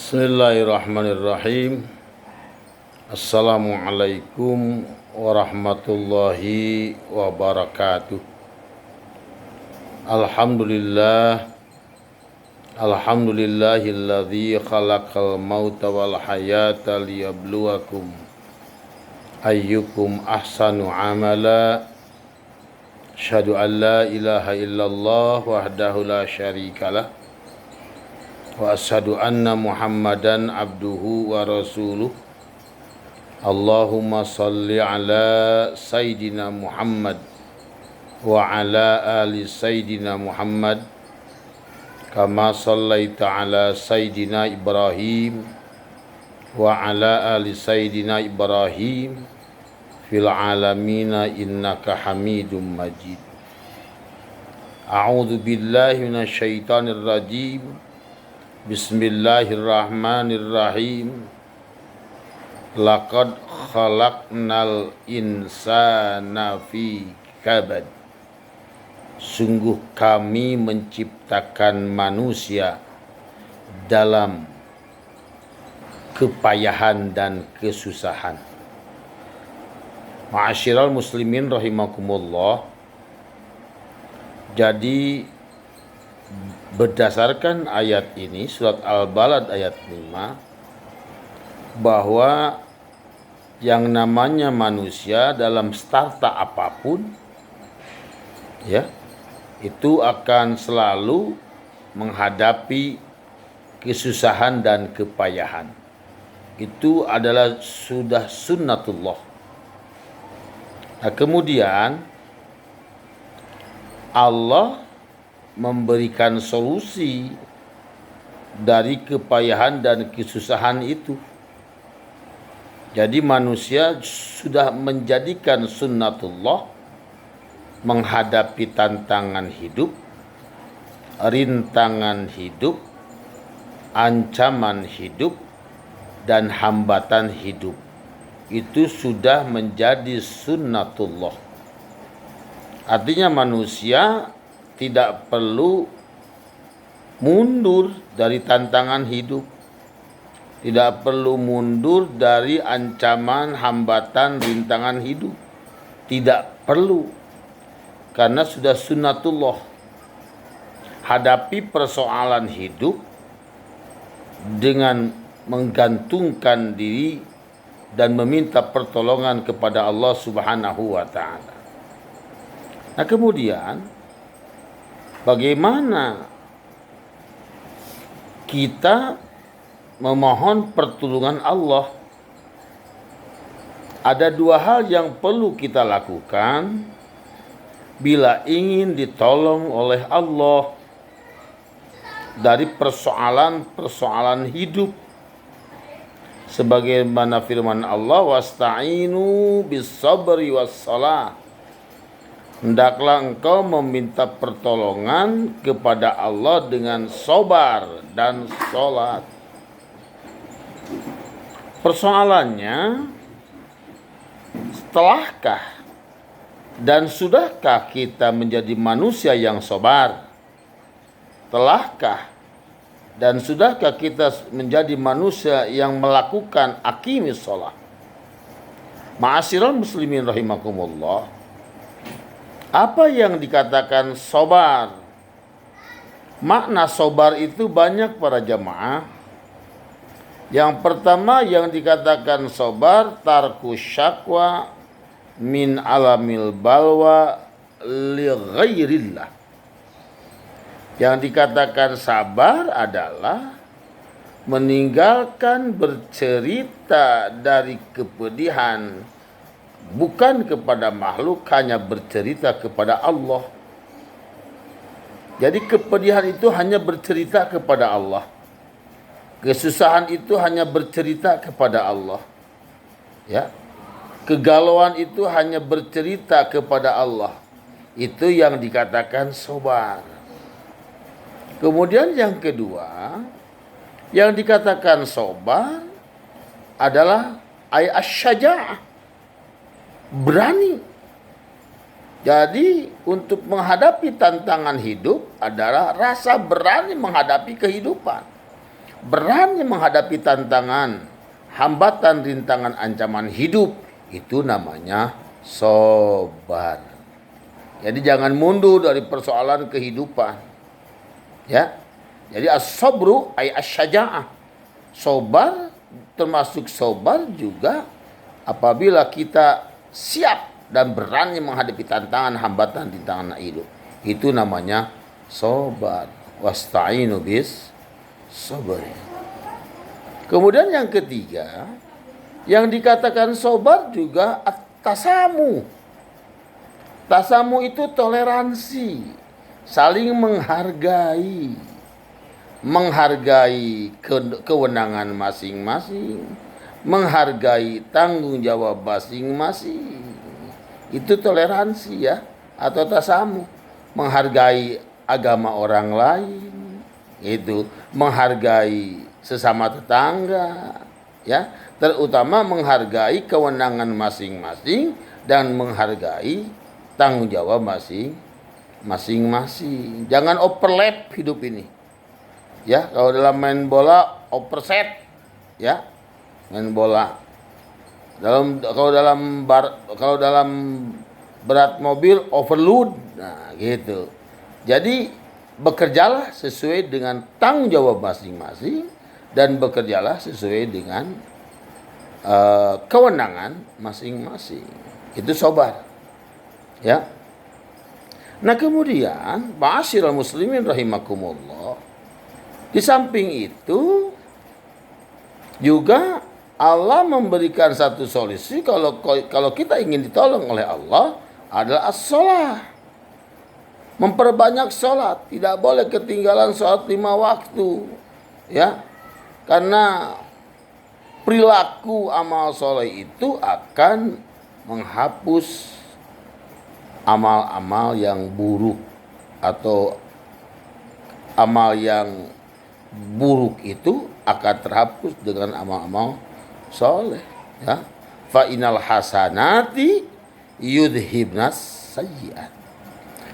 Bismillahirrahmanirrahim. Assalamualaikum warahmatullahi wabarakatuh. Alhamdulillahilladzi khalaqal mauta wal hayata liyabluwakum ayyukum ahsanu amala. Asyhadu an la ilaha illallah wahdahu la syarikalah wa asyhadu anna Muhammadan abduhu wa rasuluh. Allahumma salli ala Sayyidina Muhammad wa ala ali Sayyidina Muhammad kama sallaita ala Sayyidina Ibrahim wa ala ali Sayyidina Ibrahim fil alamina innaka hamidum majid. A'udzu billahi minasy syaithanir rajim. Bismillahirrahmanirrahim. Laqad khalaqnal insana fi kabad. Sungguh kami menciptakan manusia dalam kepayahan dan kesusahan. Ma'asyiral muslimin rahimakumullah. Jadi berdasarkan ayat ini, surat Al-Balad ayat 5, bahwa yang namanya manusia dalam starta apapun, ya, itu akan selalu menghadapi kesusahan dan kepayahan. Itu adalah sudah sunnatullah. Nah, kemudian Allah memberikan solusi dari kepayahan dan kesusahan itu. Jadi manusia sudah menjadikan sunnatullah menghadapi tantangan hidup, rintangan hidup, ancaman hidup, dan hambatan hidup. Itu sudah menjadi sunnatullah. Artinya manusia tidak perlu mundur dari tantangan hidup, tidak perlu mundur dari ancaman, hambatan, rintangan hidup. Tidak perlu, karena sudah sunnatullah. Hadapi persoalan hidup dengan menggantungkan diri dan meminta pertolongan kepada Allah Subhanahu wa ta'ala. Nah, kemudian bagaimana kita memohon pertolongan Allah? Ada dua hal yang perlu kita lakukan bila ingin ditolong oleh Allah dari persoalan-persoalan hidup. Sebagaimana firman Allah, wasta'inu bis sabri was salah. Hendaklah engkau meminta pertolongan kepada Allah dengan sabar dan sholat. Persoalannya, setelahkah dan sudahkah kita menjadi manusia yang sabar? Telahkah dan sudahkah kita menjadi manusia yang melakukan aqimis sholat? Ma'asyiral muslimin rahimakumullah. Apa yang dikatakan sabar? Makna sabar itu banyak para jamaah. Yang pertama yang dikatakan sabar, tarku syakwa min alamil balwa li ghairillah. Yang dikatakan sabar adalah meninggalkan bercerita dari kepedihan, bukan kepada makhluk, hanya bercerita kepada Allah. Jadi kepedihan itu hanya bercerita kepada Allah. Kesusahan itu hanya bercerita kepada Allah. Ya. Kegalauan itu hanya bercerita kepada Allah. Itu yang dikatakan sabar. Kemudian yang kedua, yang dikatakan sabar adalah asy-syaja'ah. Berani. Jadi untuk menghadapi tantangan hidup adalah rasa berani menghadapi kehidupan. berani menghadapi tantangan, hambatan, rintangan, ancaman hidup, itu namanya sabar. Jadi jangan mundur dari persoalan kehidupan. Ya. Jadi as-sabru ay asy-syaja'ah. Sabar termasuk sabar juga apabila kita siap dan berani menghadapi tantangan, hambatan, rintangan hidup. Itu namanya sabar. Wasta'inu bis sabr. Kemudian yang ketiga, yang dikatakan sabar juga at-tasamu. Tasamu itu toleransi, saling menghargai. Menghargai kewenangan masing-masing, menghargai tanggung jawab masing-masing. Itu toleransi ya, atau tasamu. Menghargai agama orang lain, itu menghargai sesama tetangga, ya, terutama menghargai kewenangan masing-masing dan menghargai tanggung jawab masing-masing. Jangan overlap hidup ini. Ya, kalau dalam main bola overset, ya, main bola. Kalau dalam berat mobil overload, nah gitu. Jadi bekerjalah sesuai dengan tanggung jawab masing-masing dan bekerjalah sesuai dengan kewenangan masing-masing. Itu sabar. Ya. Nah, kemudian ma'asyiral muslimin rahimakumullah. Di samping itu juga Allah memberikan satu solusi kalau kita ingin ditolong oleh Allah adalah as-shalah. Memperbanyak salat, tidak boleh ketinggalan salat 5 waktu. Ya. Karena perilaku amal soleh itu akan menghapus amal-amal yang buruk atau amal yang buruk itu akan terhapus dengan amal-amal soleh. Ya. Fa inal hasanati yudhibnas sayyi'at.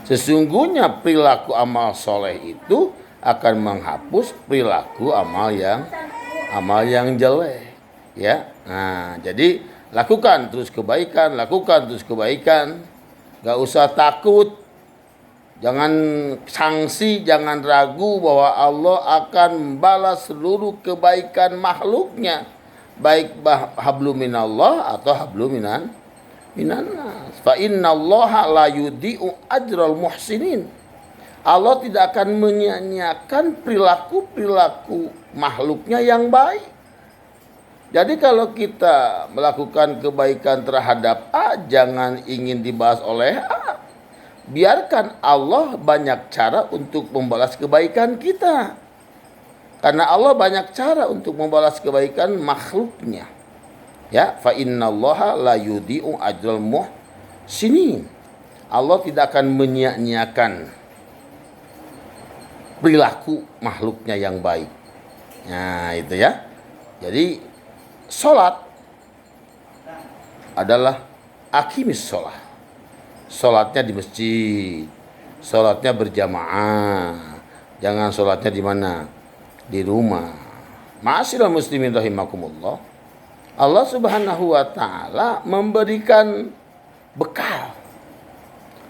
Sesungguhnya perilaku amal soleh itu akan menghapus perilaku amal yang jelek. Ya. Nah, jadi lakukan terus kebaikan, Gak usah takut. Jangan sangsi, jangan ragu bahwa Allah akan membalas seluruh kebaikan makhluknya. Baik hablum minallah atau hablum minannas. Fa innallaha la yudhi'u ajral muhsinin. Allah tidak akan menyia-nyiakan perilaku makhluknya yang baik. Jadi kalau kita melakukan kebaikan terhadap A, jangan ingin dibahas oleh A. Biarkan Allah banyak cara untuk membalas kebaikan kita. Karena Allah banyak cara untuk membalas kebaikan makhluknya. Ya, fa innallaha la yudhi'u ajral muhsinin. Allah tidak akan menyia-nyiakan perilaku makhluknya yang baik. Nah, itu ya. Jadi salat adalah aqimis shalah. Sholatnya di masjid, sholatnya berjamaah. Jangan sholatnya di mana? Di rumah. Ma'asyiral muslimin rahimakumullah. Allah Subhanahu wa taala memberikan bekal,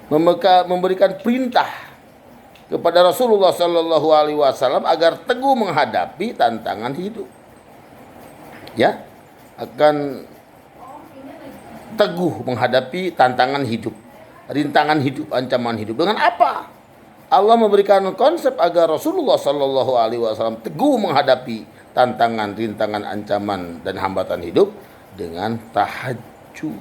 memberikan perintah kepada Rasulullah sallallahu alaihi wasallam agar teguh menghadapi tantangan hidup. Ya, akan teguh menghadapi tantangan hidup. Rintangan hidup, ancaman hidup. Dengan apa? Allah memberikan konsep agar Rasulullah Sallallahu Alaihi Wasallam teguh menghadapi tantangan, rintangan, ancaman dan hambatan hidup dengan tahajud.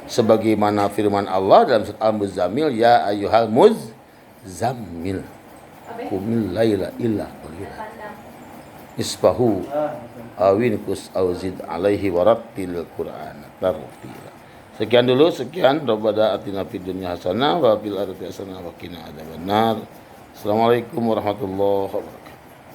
Sebagaimana firman Allah dalam surat Al-Muzammil, ya ayyuhal muzammil qumil laila illa qalila isbahu awin kus auzid alaihi warattil qur'ana tartila. Sekian dulu, Rabbana atina fid dunya hasanah wa fil akhirati hasanah wa qina adzabannar. Assalamualaikum warahmatullahi wabarakatuh.